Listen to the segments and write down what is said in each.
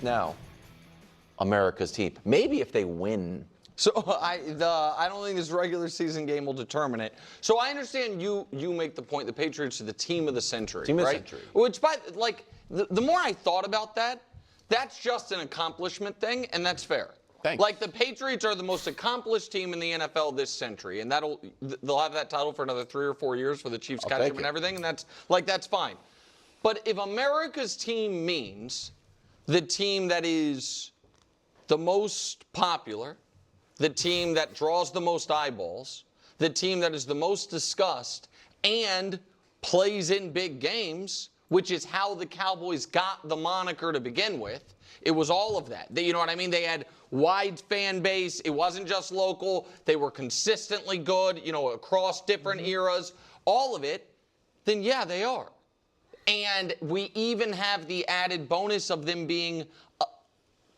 Now, America's team. Maybe if they win. So I don't think this regular season game will determine it. So I understand you make the point the Patriots are the team of the century, Team of the right? century. Which, the more I thought about that, that's just an accomplishment thing, and that's fair. Thanks. Like, the Patriots are the most accomplished team in the NFL this century, and they'll have that title for another 3 or 4 years for the Chiefs catch them and everything, and that's fine. But if America's team means the team that is the most popular, the team that draws the most eyeballs, the team that is the most discussed, and plays in big games, which is how the Cowboys got the moniker to begin with. It was all of that. You know what I mean? They had wide fan base. It wasn't just local. They were consistently good, across different eras, all of it. Then, yeah, they are. And we even have the added bonus of them being,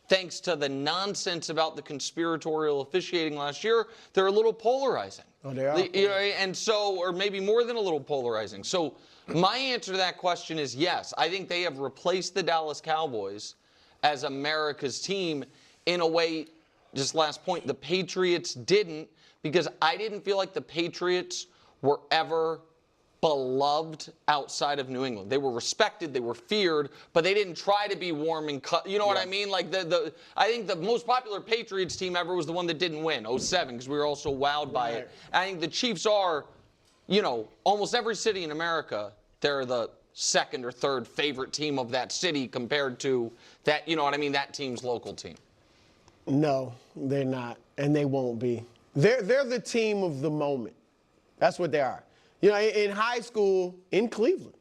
thanks to the nonsense about the conspiratorial officiating last year, they're a little polarizing. Oh, they are. And so, or maybe more than a little polarizing. So my answer to that question is yes. I think they have replaced the Dallas Cowboys as America's team in a way, just last point, the Patriots didn't, because I didn't feel like the Patriots were ever beloved outside of New England. They were respected, they were feared, but they didn't try to be warm and cut. You know what I mean? Like I think the most popular Patriots team ever was the one that didn't win, 07, because we were all so wowed by it. I think the Chiefs are, almost every city in America, they're the second or third favorite team of that city compared to that, that team's local team. No, they're not, and they won't be. They're the team of the moment. That's what they are. In high school in Cleveland,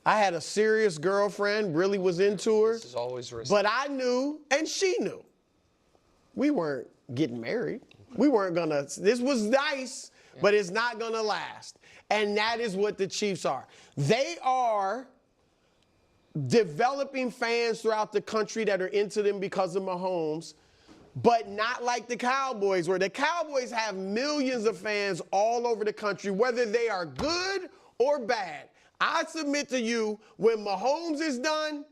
I had a serious girlfriend, really was into her. This is always risky. But I knew, and she knew, we weren't getting married. We weren't gonna, this was nice, but it's not gonna last. And that is what the Chiefs are. They are developing fans throughout the country that are into them because of Mahomes, but not like the Cowboys, where the Cowboys have millions of fans all over the country, whether they are good or bad. I submit to you, when Mahomes is done,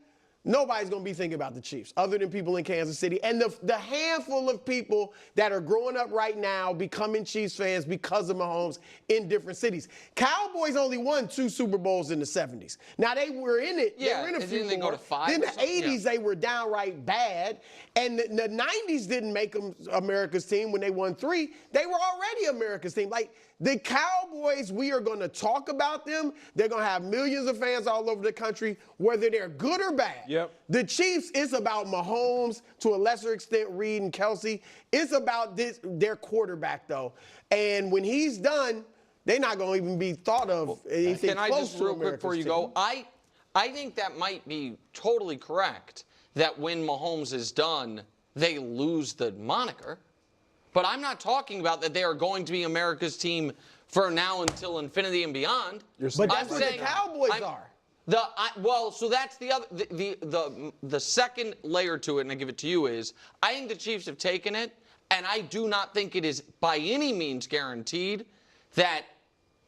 nobody's going to be thinking about the Chiefs other than people in Kansas City. And the handful of people that are growing up right now becoming Chiefs fans because of Mahomes in different cities. Cowboys only won 2 Super Bowls in the 70s. Now, they were in it. Yeah, they were in a few didn't they go to 5 Then or the something? 80s, they were downright bad. And the 90s didn't make them America's team when they won 3. They were already America's team. Like, the Cowboys, we are going to talk about them. They're going to have millions of fans all over the country, whether they're good or bad. Yep. The Chiefs, it's about Mahomes, to a lesser extent, Reed and Kelsey. It's about their quarterback, though. And when he's done, they're not going to even be thought of anything Can I close just to real quick America's before you team. go? I think that might be totally correct, that when Mahomes is done, they lose the moniker. But I'm not talking about that they are going to be America's team for now until infinity and beyond. But that's what the Cowboys are. So that's the other, the second layer to it, and I give it to you, is I think the Chiefs have taken it, and I do not think it is by any means guaranteed that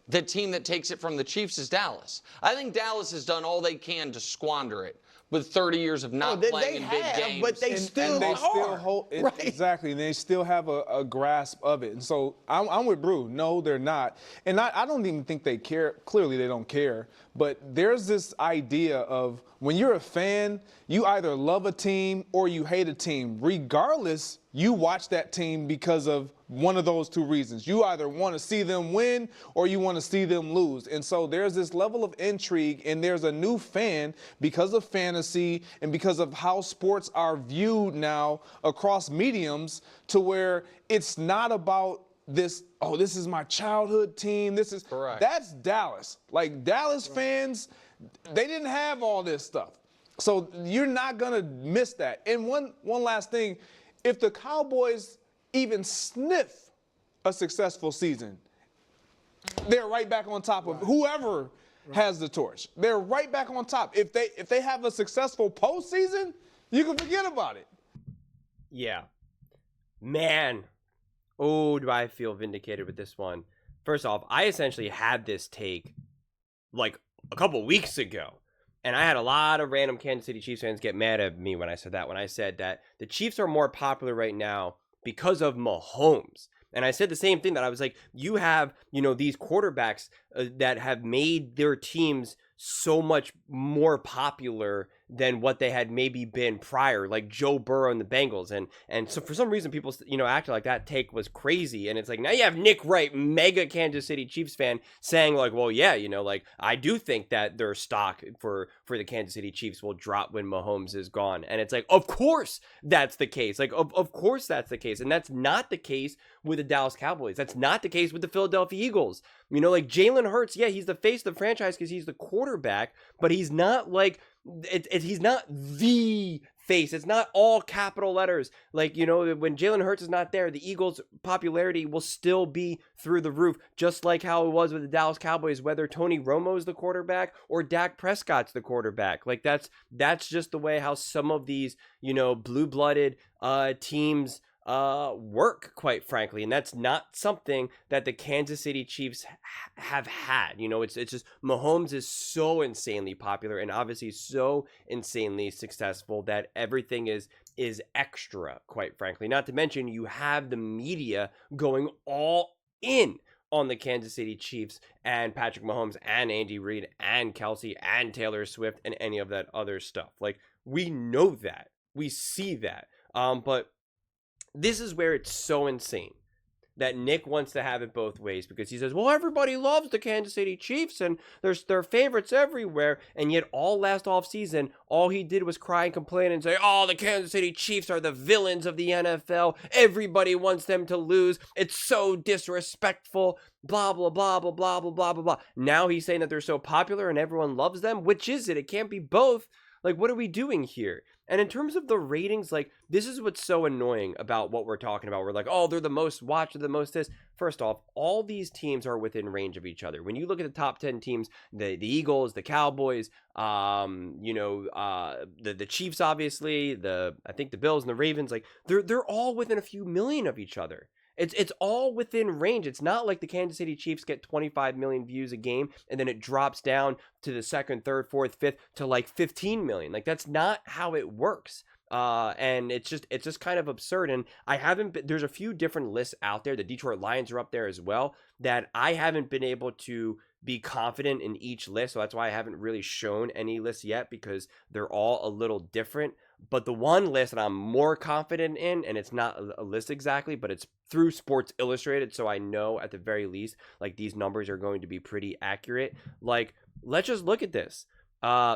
the team that takes it from the Chiefs is Dallas. I think Dallas has done all they can to squander it with 30 years of not playing in big games. But they still hold it, right. Exactly, and they still have a grasp of it. And so I'm with Brew. No, they're not. And I don't even think they care. Clearly, they don't care. But there's this idea of when you're a fan, you either love a team or you hate a team. Regardless, you watch that team because of one of those 2 reasons. You either want to see them win or you want to see them lose. And so there's this level of intrigue, and there's a new fan because of fantasy and because of how sports are viewed now across mediums, to where it's not about this, oh, this is my childhood team. This is correct. That's Dallas. Like, Dallas fans, they didn't have all this stuff. So you're not going to miss that. And one last thing, if the Cowboys even sniff a successful season, they're right back on top of whoever has the torch. They're right back on top. If they have a successful postseason, you can forget about it. Yeah. Man. Oh, do I feel vindicated with this one. First off, I essentially had this take like a couple weeks ago. And I had a lot of random Kansas City Chiefs fans get mad at me when I said that. When I said that the Chiefs are more popular right now because of Mahomes. And I said the same thing, that I was like, you have, these quarterbacks that have made their teams so much more popular than what they had maybe been prior, like Joe Burrow and the Bengals. And so for some reason, people, acted like that take was crazy. And it's like, now you have Nick Wright, mega Kansas City Chiefs fan, saying like, well, yeah, like, I do think that their stock for the Kansas City Chiefs will drop when Mahomes is gone. And it's like, of course that's the case. Like, of course that's the case. And that's not the case with the Dallas Cowboys. That's not the case with the Philadelphia Eagles. Like Jalen Hurts, yeah, he's the face of the franchise because he's the quarterback, but he's not like, he's not the face. It's not all capital letters. Like, when Jalen Hurts is not there, the Eagles' popularity will still be through the roof, just like how it was with the Dallas Cowboys, whether Tony Romo's the quarterback or Dak Prescott's the quarterback. Like, that's just the way how some of these, blue-blooded teams work, quite frankly. And that's not something that the Kansas City Chiefs have had. It's just Mahomes is so insanely popular and obviously so insanely successful that everything is extra, quite frankly. Not to mention, you have the media going all in on the Kansas City Chiefs and Patrick Mahomes and Andy Reid and Kelsey and Taylor Swift and any of that other stuff. Like, we know that. We see that. But this is where it's so insane that Nick wants to have it both ways, because he says, well, everybody loves the Kansas City Chiefs and there's their favorites everywhere. And yet all last offseason, all he did was cry and complain and say, oh, the Kansas City Chiefs are the villains of the NFL. Everybody wants them to lose. It's so disrespectful, blah, blah, blah, blah, blah, blah, blah, blah, blah. Now he's saying that they're so popular and everyone loves them. Which is it? It can't be both. Like, what are we doing here? And in terms of the ratings, like, this is what's so annoying about what we're talking about. We're like, oh, they're the most watched, they're the most this. First off, all these teams are within range of each other. When you look at the top 10 teams, the Eagles, the Cowboys, the Chiefs, obviously, I think the Bills and the Ravens, like, they're all within a few million of each other. It's all within range. It's not like the Kansas City Chiefs get 25 million views a game and then it drops down to the second, third, fourth, fifth to like 15 million. Like, that's not how it works. And it's just kind of absurd. And there's a few different lists out there. The Detroit Lions are up there as well, that I haven't been able to be confident in each list. So that's why I haven't really shown any lists yet, because they're all a little different. But the one list that I'm more confident in, and it's not a list exactly, but it's through Sports Illustrated, so I know at the very least, like, these numbers are going to be pretty accurate. Like, let's just look at this.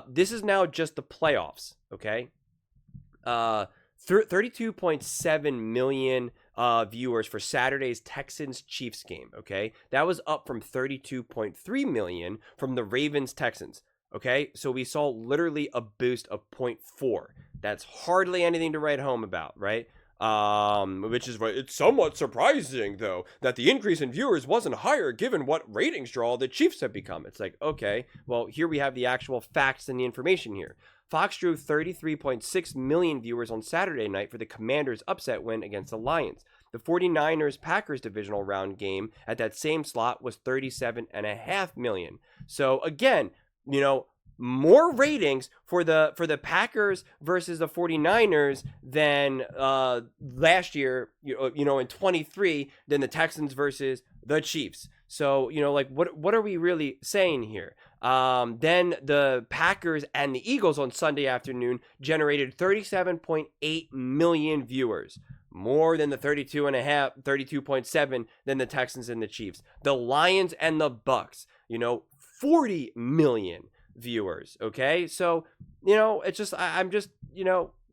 This is now just the playoffs, okay? 32.7 million viewers for Saturday's Texans-Chiefs game, okay? That was up from 32.3 million from the Ravens-Texans, okay? So we saw literally a boost of 0.4. That's hardly anything to write home about, right? Which is right. It's somewhat surprising, though, that the increase in viewers wasn't higher given what ratings draw the Chiefs have become. It's like, okay, well, here we have the actual facts and the information here. Fox drew 33.6 million viewers on Saturday night for the Commanders' upset win against the Lions. The 49ers-Packers divisional round game at that same slot was 37.5 million. So again, more ratings for the Packers versus the 49ers than last year, in 23, than the Texans versus the Chiefs. So, like, what are we really saying here? Then the Packers and the Eagles on Sunday afternoon generated 37.8 million viewers. More than the 32.7 than the Texans and the Chiefs. The Lions and the Bucks, 40 million viewers. Okay, so it's just I'm just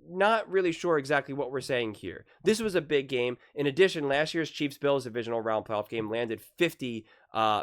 not really sure exactly what we're saying here. This was a big game. In addition, last year's Chiefs-Bills divisional round playoff game landed 50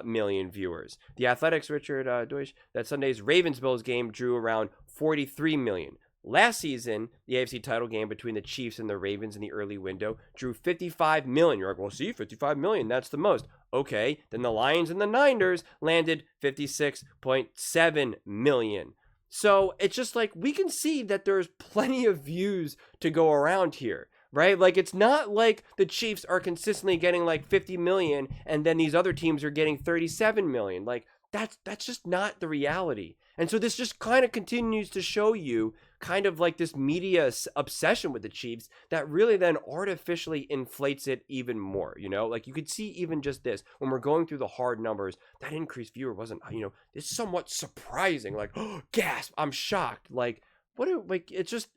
million viewers. The Athletics' Richard Deutsch, that Sunday's Ravens-Bills game drew around 43 million. Last season, the AFC title game between the Chiefs and the Ravens in the early window drew 55 million. You're like, well, see, 55 million, that's the most. Okay, then the Lions and the Niners landed 56.7 million. So it's just like, we can see that there's plenty of views to go around here, right? Like, it's not like the Chiefs are consistently getting like 50 million and then these other teams are getting 37 million. Like, that's just not the reality. And so this just kind of continues to show you kind of like this media obsession with the Chiefs that really then artificially inflates it even more, you know? Like you could see even just this, when we're going through the hard numbers, that increased viewer wasn't, you know, it's somewhat surprising. Like, oh, gasp, I'm shocked. Like, it's just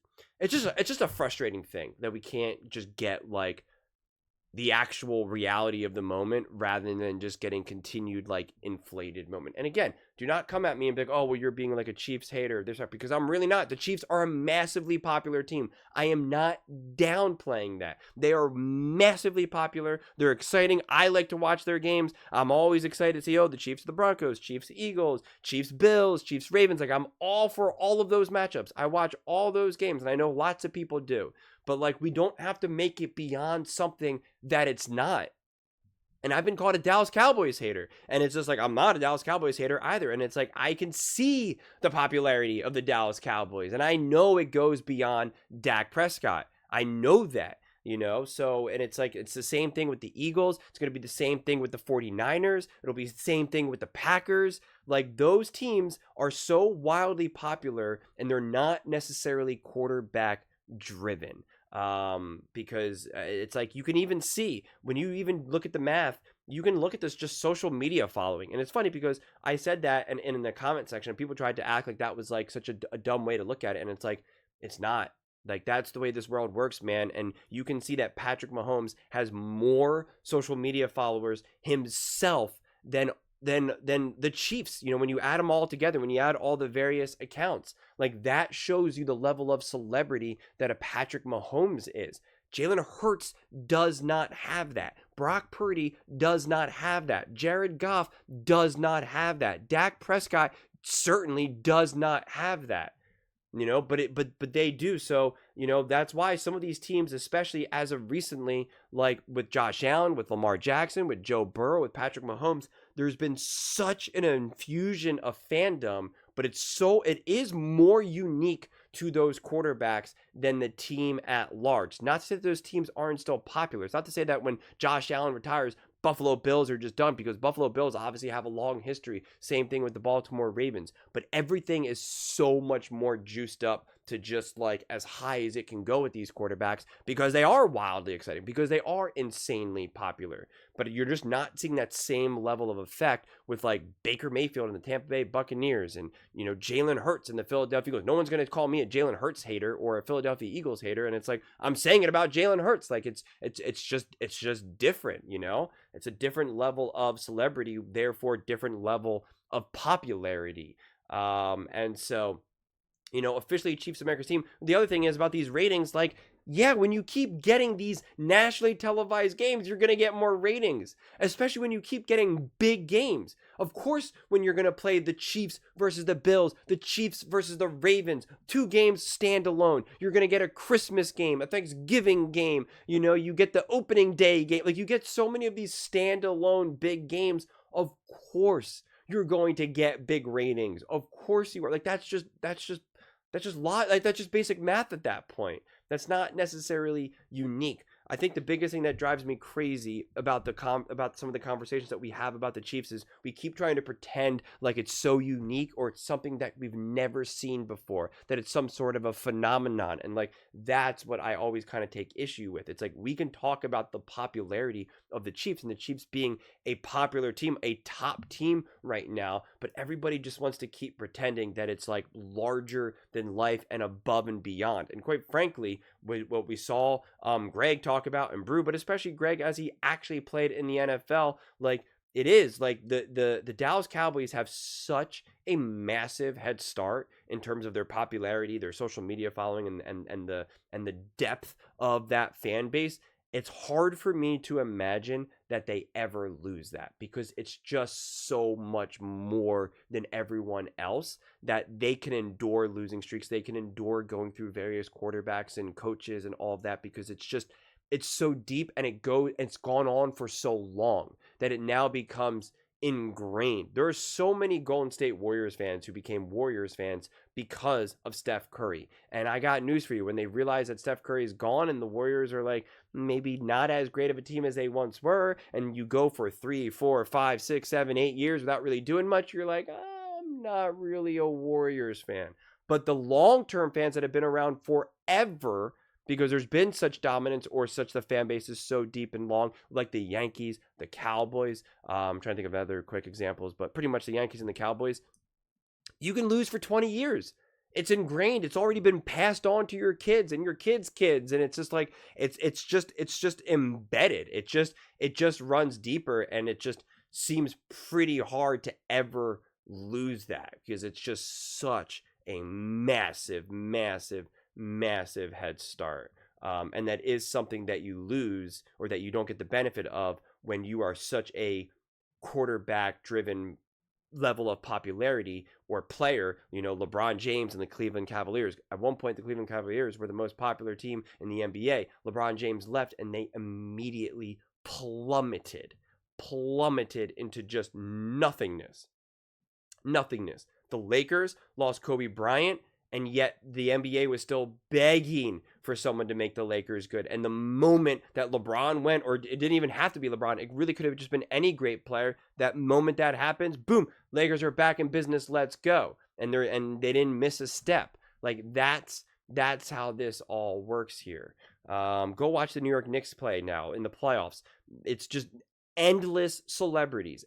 a frustrating thing that we can't just get like the actual reality of the moment rather than just getting continued like inflated moment. And again, do not come at me and be like, oh, well, you're being like a Chiefs hater, because I'm really not. The Chiefs are a massively popular team. I am not downplaying that. They are massively popular. They're exciting. I like to watch their games. I'm always excited to see, oh, the Chiefs, the Broncos, Chiefs, Eagles, Chiefs, Bills, Chiefs, Ravens. Like, I'm all for all of those matchups. I watch all those games, and I know lots of people do. But like, we don't have to make it beyond something that it's not. And I've been called a Dallas Cowboys hater. And it's just like, I'm not a Dallas Cowboys hater either. And it's like, I can see the popularity of the Dallas Cowboys. And I know it goes beyond Dak Prescott. I know that, you know? So, and it's like, it's the same thing with the Eagles. It's going to be the same thing with the 49ers. It'll be the same thing with the Packers. Like, those teams are so wildly popular, and they're not necessarily quarterback driven. Because it's like, you can even see when you even look at the math, you can look at this just social media following. And it's funny because I said that, and in the comment section, people tried to act like that was like such a dumb way to look at it. And it's like, it's not. Like, that's the way this world works, man. And you can see that Patrick Mahomes has more social media followers himself than the Chiefs. You know, when you add them all together, when you add all the various accounts, like, that shows you the level of celebrity that a Patrick Mahomes is. Jalen Hurts does not have that. Brock Purdy does not have that. Jared Goff does not have that. Dak Prescott certainly does not have that. You know, but they do. So, you know, that's why some of these teams, especially as of recently, like with Josh Allen, with Lamar Jackson, with Joe Burrow, with Patrick Mahomes, there's been such an infusion of fandom, but it is more unique to those quarterbacks than the team at large. Not to say that those teams aren't still popular. It's not to say that when Josh Allen retires, Buffalo Bills are just done, because Buffalo Bills obviously have a long history. Same thing with the Baltimore Ravens. But everything is so much more juiced up to just like as high as it can go with these quarterbacks, because they are wildly exciting, because they are insanely popular. But you're just not seeing that same level of effect with like Baker Mayfield and the Tampa Bay Buccaneers, and, you know, Jalen Hurts and the Philadelphia Eagles. No one's going to call me a Jalen Hurts hater or a Philadelphia Eagles hater. And it's like, I'm saying it about Jalen Hurts. Like, it's just different, you know? It's a different level of celebrity, therefore different level of popularity. And so, you know, officially Chiefs America's team. The other thing is about these ratings, like, yeah, when you keep getting these nationally televised games, you're going to get more ratings, especially when you keep getting big games. Of course, when you're going to play the Chiefs versus the Bills, the Chiefs versus the Ravens, 2 games standalone, you're going to get a Christmas game, a Thanksgiving game, you know, you get the opening day game. Like, you get so many of these standalone big games. Of course, you're going to get big ratings. Of course you are. Like, that's just basic math at that point. That's not necessarily unique. I think the biggest thing that drives me crazy about about some of the conversations that we have about the Chiefs is we keep trying to pretend like it's so unique, or it's something that we've never seen before, that it's some sort of a phenomenon. And like, that's what I always kind of take issue with. It's like, we can talk about the popularity of the Chiefs, and the Chiefs being a popular team, a top team right now, but everybody just wants to keep pretending that it's like larger than life and above and beyond. And quite frankly, what we saw Greg talk about, and Brew, but especially Greg as he actually played in the NFL, like, it is like the Dallas Cowboys have such a massive head start in terms of their popularity, their social media following, and the depth of that fan base. It's hard for me to imagine that they ever lose that, because it's just so much more than everyone else that they can endure losing streaks. They can endure going through various quarterbacks and coaches and all of that, because it's so deep, and it's gone on for so long that it now becomes ingrained. There are so many Golden State Warriors fans who became Warriors fans because of Steph Curry. And I got news for you. When they realize that Steph Curry is gone and the Warriors are like maybe not as great of a team as they once were, and you go for 3, 4, 5, 6, 7, 8 years without really doing much, you're like, I'm not really a Warriors fan. But the long-term fans that have been around forever, because there's been such dominance or such the fan base is so deep and long, like the Yankees, the Cowboys. I'm trying to think of other quick examples, but pretty much the Yankees and the Cowboys. You can lose for 20 years. It's ingrained. It's already been passed on to your kids and your kids' kids, and it's just like it's just embedded. It just runs deeper, and it just seems pretty hard to ever lose that because it's just such a massive, massive, massive head start. And that is something that you lose or that you don't get the benefit of when you are such a quarterback-driven level of popularity or player. You know, LeBron James and the Cleveland Cavaliers. At one point, the Cleveland Cavaliers were the most popular team in the NBA. LeBron James left, and they immediately plummeted into just nothingness. The Lakers lost Kobe Bryant, and yet the NBA was still begging for someone to make the Lakers good. And the moment that LeBron went, or it didn't even have to be LeBron, it really could have just been any great player. That moment that happens, boom, Lakers are back in business. Let's go. And they didn't miss a step. Like that's how this all works here. Go watch the New York Knicks play now in the playoffs. It's just endless celebrities.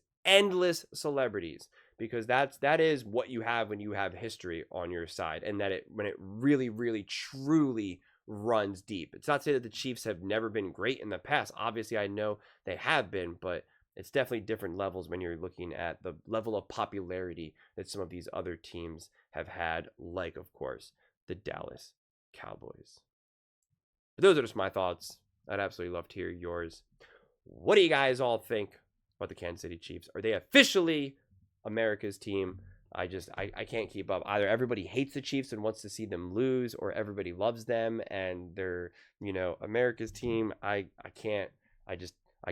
Because that is what you have when you have history on your side, and that when it really, really, truly runs deep. It's not to say that the Chiefs have never been great in the past. Obviously, I know they have been, but it's definitely different levels when you're looking at the level of popularity that some of these other teams have had, like, of course, the Dallas Cowboys. But those are just my thoughts. I'd absolutely love to hear yours. What do you guys all think about the Kansas City Chiefs? Are they officially America's team? I can't keep up. Either everybody hates the Chiefs and wants to see them lose, or everybody loves them and they're, America's team. I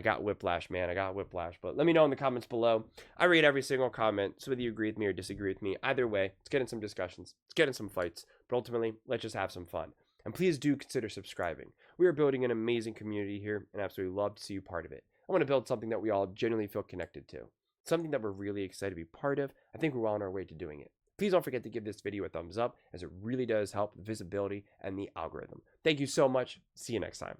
got whiplash, man. I got whiplash. But let me know in the comments below. I read every single comment, so whether you agree with me or disagree with me, either way, let's get in some discussions. Let's get in some fights. But ultimately, let's just have some fun. And please do consider subscribing. We are building an amazing community here, and absolutely love to see you part of it. I want to build something that we all genuinely feel connected to. Something that we're really excited to be part of. I think we're well on our way to doing it. Please don't forget to give this video a thumbs up, as it really does help the visibility and the algorithm. Thank you so much. See you next time.